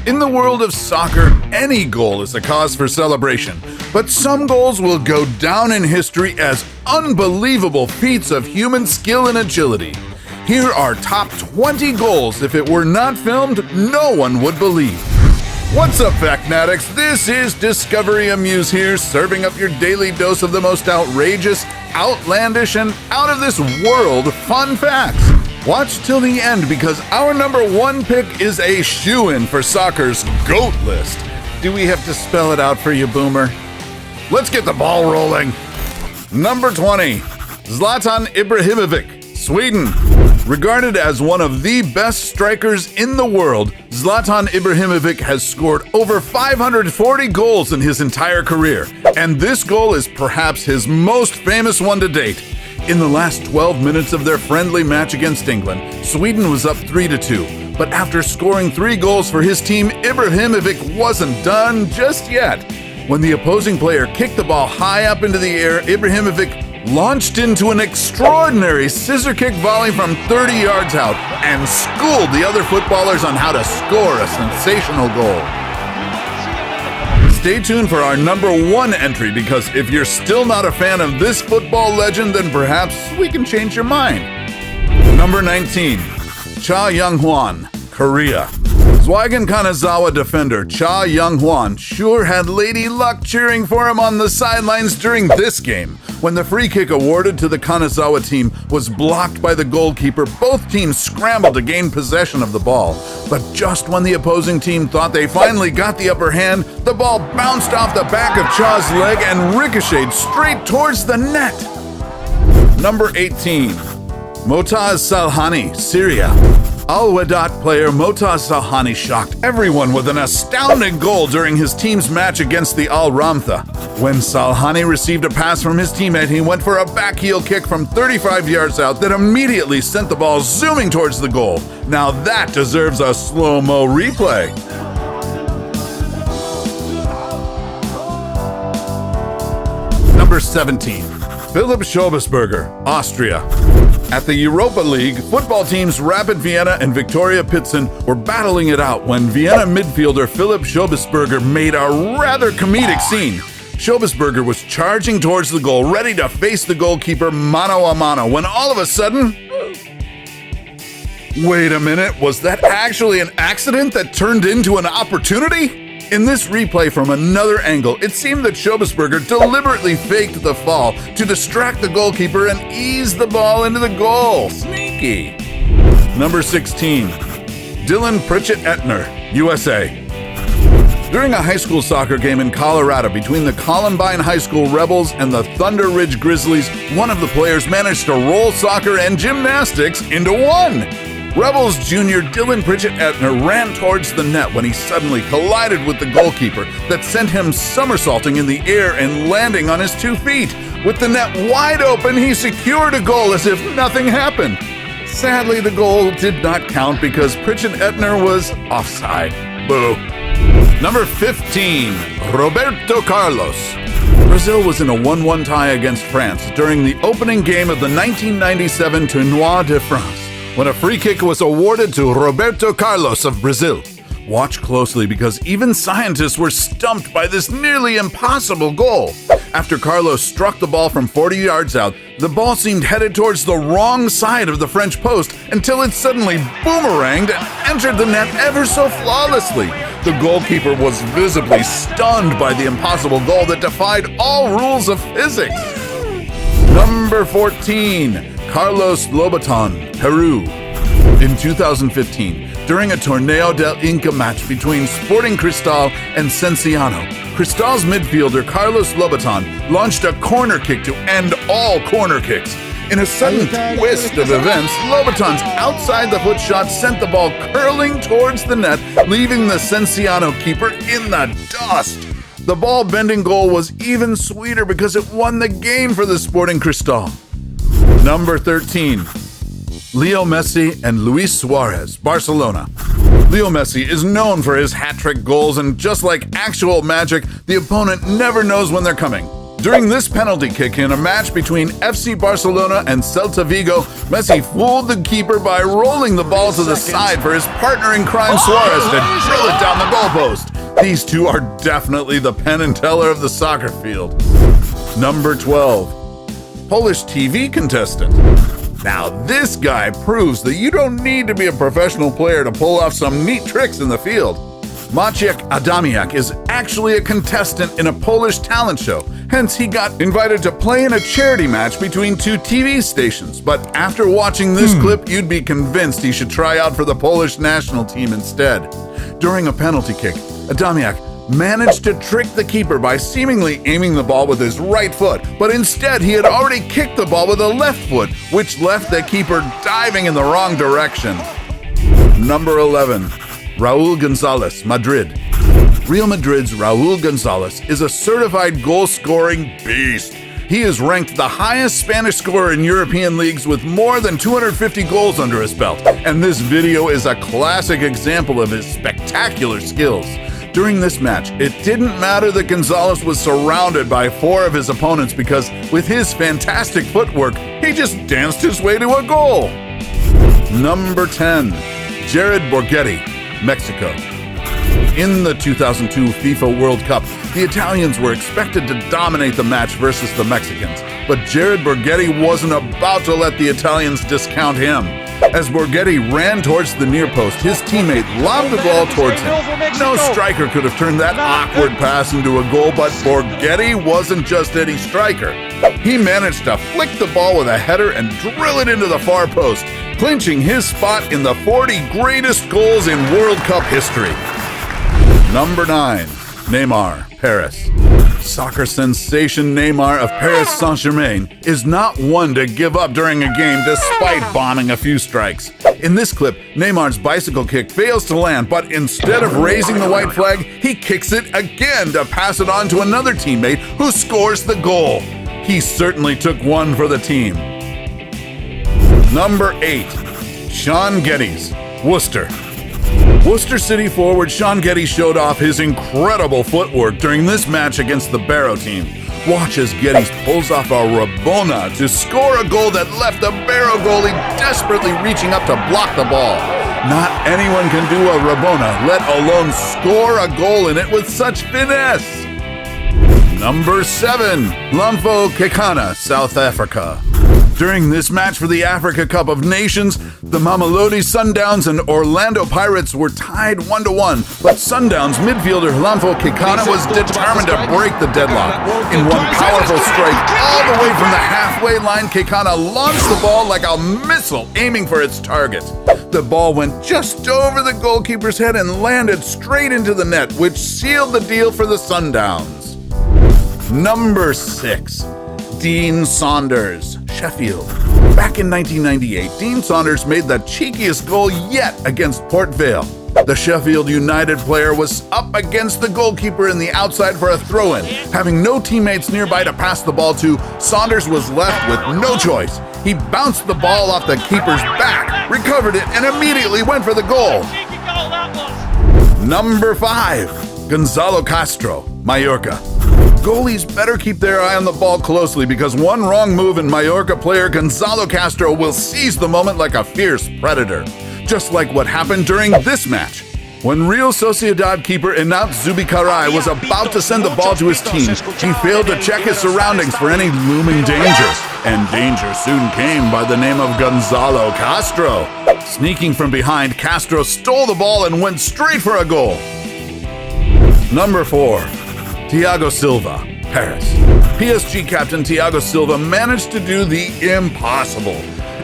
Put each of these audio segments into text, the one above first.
In the world of soccer, any goal is a cause for celebration, but some goals will go down in history as unbelievable feats of human skill and agility. Here are top 20 goals if it were not filmed, no one would believe. What's up, fact fanatics? This is Discovery Amuse here, serving up your daily dose of the most outrageous, outlandish, and out-of-this-world fun facts. Watch till the end because our number one pick is a shoo-in for soccer's GOAT list. Do we have to spell it out for you, Boomer? Let's get the ball rolling. Number 20, Zlatan Ibrahimovic, Sweden. Regarded as one of the best strikers in the world, Zlatan Ibrahimovic has scored over 540 goals in his entire career, and this goal is perhaps his most famous one to date. In the last 12 minutes of their friendly match against England, Sweden was up 3-2, but after scoring 3 goals for his team, Ibrahimovic wasn't done just yet. When the opposing player kicked the ball high up into the air, Ibrahimovic launched into an extraordinary scissor kick volley from 30 yards out and schooled the other footballers on how to score a sensational goal. Stay tuned for our number one entry because if you're still not a fan of this football legend, then perhaps we can change your mind. Number 19, Cha Young-hwan, Korea. Zwagen Kanazawa defender Cha Young-hwan sure had Lady Luck cheering for him on the sidelines during this game. When the free kick awarded to the Kanazawa team was blocked by the goalkeeper, both teams scrambled to gain possession of the ball. But just when the opposing team thought they finally got the upper hand, the ball bounced off the back of Cha's leg and ricocheted straight towards the net. Number 18, Motaz Salhani, Syria. Al-Wehdat player Motaz Salhani shocked everyone with an astounding goal during his team's match against the Al-Ramtha. When Salhani received a pass from his teammate, he went for a back heel kick from 35 yards out that immediately sent the ball zooming towards the goal. Now that deserves a slow-mo replay. Number 17, Philipp Schobesberger, Austria. At the Europa League, football teams Rapid Vienna and Viktoria Pilsen were battling it out when Vienna midfielder Philipp Schobesberger made a rather comedic scene. Schobesberger was charging towards the goal, ready to face the goalkeeper mano a mano, when all of a sudden... Wait a minute, was that actually an accident that turned into an opportunity? In this replay from another angle, it seemed that Schobesberger deliberately faked the fall to distract the goalkeeper and ease the ball into the goal. Sneaky. Number 16, Pritchett-Ettner, USA. During a high school soccer game in Colorado between the Columbine High School Rebels and the Thunder Ridge Grizzlies, one of the players managed to roll soccer and gymnastics into one. Rebels junior Pritchett-Ettner ran towards the net when he suddenly collided with the goalkeeper that sent him somersaulting in the air and landing on his 2 feet. With the net wide open, he secured a goal as if nothing happened. Sadly, the goal did not count because Pritchett-Ettner was offside. Boo. Number 15, Roberto Carlos. Brazil was in a 1-1 tie against France during the opening game of the 1997 Tournoi de France, when a free kick was awarded to Roberto Carlos of Brazil. Watch closely because even scientists were stumped by this nearly impossible goal. After Carlos struck the ball from 40 yards out, the ball seemed headed towards the wrong side of the French post until it suddenly boomeranged and entered the net ever so flawlessly. The goalkeeper was visibly stunned by the impossible goal that defied all rules of physics. Number 14, Carlos Lobaton, Peru. In 2015, during a Torneo del Inca match between Sporting Cristal and Cienciano, Cristal's midfielder Carlos Lobaton launched a corner kick to end all corner kicks. In a sudden twist of events, Lobaton's outside-the-foot shot sent the ball curling towards the net, leaving the Cienciano keeper in the dust. The ball-bending goal was even sweeter because it won the game for the Sporting Cristal. Number 13, Leo Messi and Luis Suarez, Barcelona. Leo Messi is known for his hat-trick goals, and just like actual magic, the opponent never knows when they're coming. During this penalty kick in a match between FC Barcelona and Celta Vigo, Messi fooled the keeper by rolling the ball to the side for his partner in crime Suarez to drill it down the goalpost. These two are definitely the Penn and Teller of the soccer field. Number 12. Polish TV contestant. Now this guy proves that you don't need to be a professional player to pull off some neat tricks in the field. Maciek Adamiak is actually a contestant in a Polish talent show, hence he got invited to play in a charity match between two TV stations. But after watching this clip, you'd be convinced he should try out for the Polish national team instead. During a penalty kick, Adamiak managed to trick the keeper by seemingly aiming the ball with his right foot, but instead he had already kicked the ball with a left foot, which left the keeper diving in the wrong direction. Number 11. Raul Gonzalez, Madrid. Real Madrid's Raul Gonzalez is a certified goal-scoring beast. He is ranked the highest Spanish scorer in European leagues with more than 250 goals under his belt, and this video is a classic example of his spectacular skills. During this match, it didn't matter that Gonzalez was surrounded by 4 of his opponents because with his fantastic footwork, he just danced his way to a goal. Number 10. Jared Borgetti, Mexico. In the 2002 FIFA World Cup, the Italians were expected to dominate the match versus the Mexicans, but Jared Borgetti wasn't about to let the Italians discount him. As Borgetti ran towards the near post, his teammate lobbed the ball towards him. No striker could have turned that awkward pass into a goal, but Borgetti wasn't just any striker. He managed to flick the ball with a header and drill it into the far post, clinching his spot in the 40 greatest goals in World Cup history. Number 9. Neymar, Paris. Soccer sensation Neymar of Paris Saint-Germain is not one to give up during a game despite bombing a few strikes. In this clip, Neymar's bicycle kick fails to land, but instead of raising the white flag, he kicks it again to pass it on to another teammate who scores the goal. He certainly took one for the team. Number 8. Sean Geddes, Worcester. Worcester City forward Sean Geddes showed off his incredible footwork during this match against the Barrow team. Watch as Geddes pulls off a Rabona to score a goal that left the Barrow goalie desperately reaching up to block the ball. Not anyone can do a Rabona, let alone score a goal in it with such finesse. Number 7. Hlompho Kekana, South Africa. During this match for the Africa Cup of Nations, the Mamelodi Sundowns and Orlando Pirates were tied 1-1, but Sundowns midfielder Hlompho Kekana was determined to break the deadlock. In one powerful strike all the way from the halfway line, Kekana launched the ball like a missile, aiming for its target. The ball went just over the goalkeeper's head and landed straight into the net, which sealed the deal for the Sundowns. Number 6. Dean Saunders, Sheffield. Back in 1998, Dean Saunders made the cheekiest goal yet against Port Vale. The Sheffield United player was up against the goalkeeper in the outside for a throw-in. Having no teammates nearby to pass the ball to, Saunders was left with no choice. He bounced the ball off the keeper's back, recovered it, and immediately went for the goal. Number 5. Gonzalo Castro, Mallorca. Goalies better keep their eye on the ball closely because one wrong move and Mallorca player Gonzalo Castro will seize the moment like a fierce predator. Just like what happened during this match. When Real Sociedad keeper Inat Zubikarai was about to send the ball to his team, he failed to check his surroundings for any looming danger. And danger soon came by the name of Gonzalo Castro. Sneaking from behind, Castro stole the ball and went straight for a goal. Number 4. Thiago Silva, Paris. PSG captain Thiago Silva managed to do the impossible.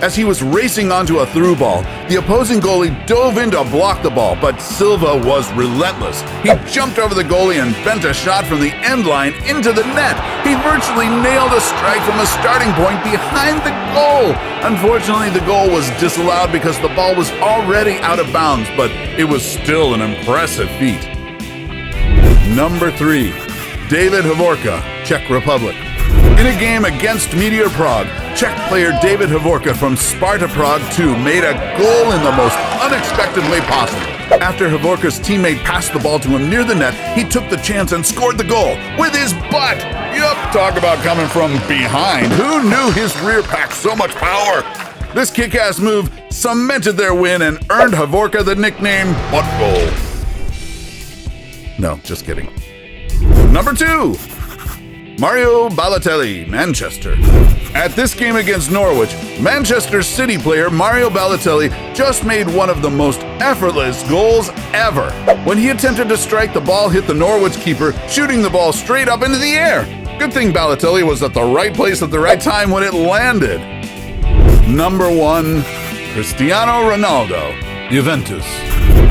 As he was racing onto a through ball, the opposing goalie dove in to block the ball, but Silva was relentless. He jumped over the goalie and bent a shot from the end line into the net. He virtually nailed a strike from a starting point behind the goal. Unfortunately, the goal was disallowed because the ball was already out of bounds, but it was still an impressive feat. Number 3. David Hovorka, Czech Republic. In a game against Meteor Prague, Czech player David Hovorka from Sparta Prague 2 made a goal in the most unexpected way possible. After Havorka's teammate passed the ball to him near the net, he took the chance and scored the goal with his butt. Yup, talk about coming from behind. Who knew his rear packed so much power? This kick-ass move cemented their win and earned Havorka the nickname Butt Goal. No, just kidding. Number 2. Mario Balotelli, Manchester. At this game against Norwich, Manchester City player Mario Balotelli just made one of the most effortless goals ever. When he attempted to strike, the ball hit the Norwich keeper, shooting the ball straight up into the air. Good thing Balotelli was at the right place at the right time when it landed. Number 1. Cristiano Ronaldo, Juventus.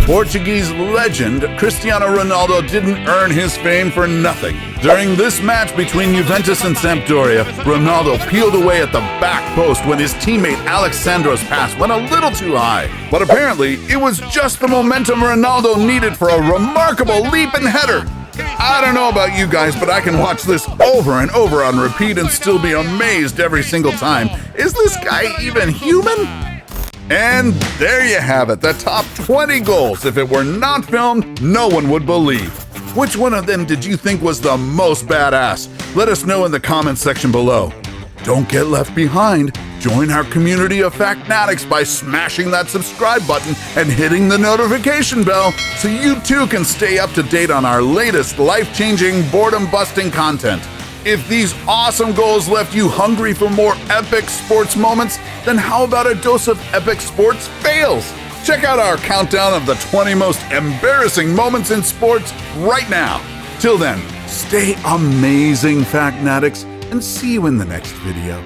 Portuguese legend Cristiano Ronaldo didn't earn his fame for nothing. During this match between Juventus and Sampdoria, Ronaldo peeled away at the back post when his teammate Alexandro's pass went a little too high. But apparently, it was just the momentum Ronaldo needed for a remarkable leap and header. I don't know about you guys, but I can watch this over and over on repeat and still be amazed every single time. Is this guy even human? And there you have it, the top 20 goals. If it were not filmed, no one would believe. Which one of them did you think was the most badass? Let us know in the comments section below. Don't get left behind. Join our community of Factnatics by smashing that subscribe button and hitting the notification bell so you too can stay up to date on our latest life-changing, boredom-busting content. If these awesome goals left you hungry for more epic sports moments, then how about a dose of epic sports fails? Check out our countdown of the 20 most embarrassing moments in sports right now. Till then, stay amazing, Factnatics, and see you in the next video.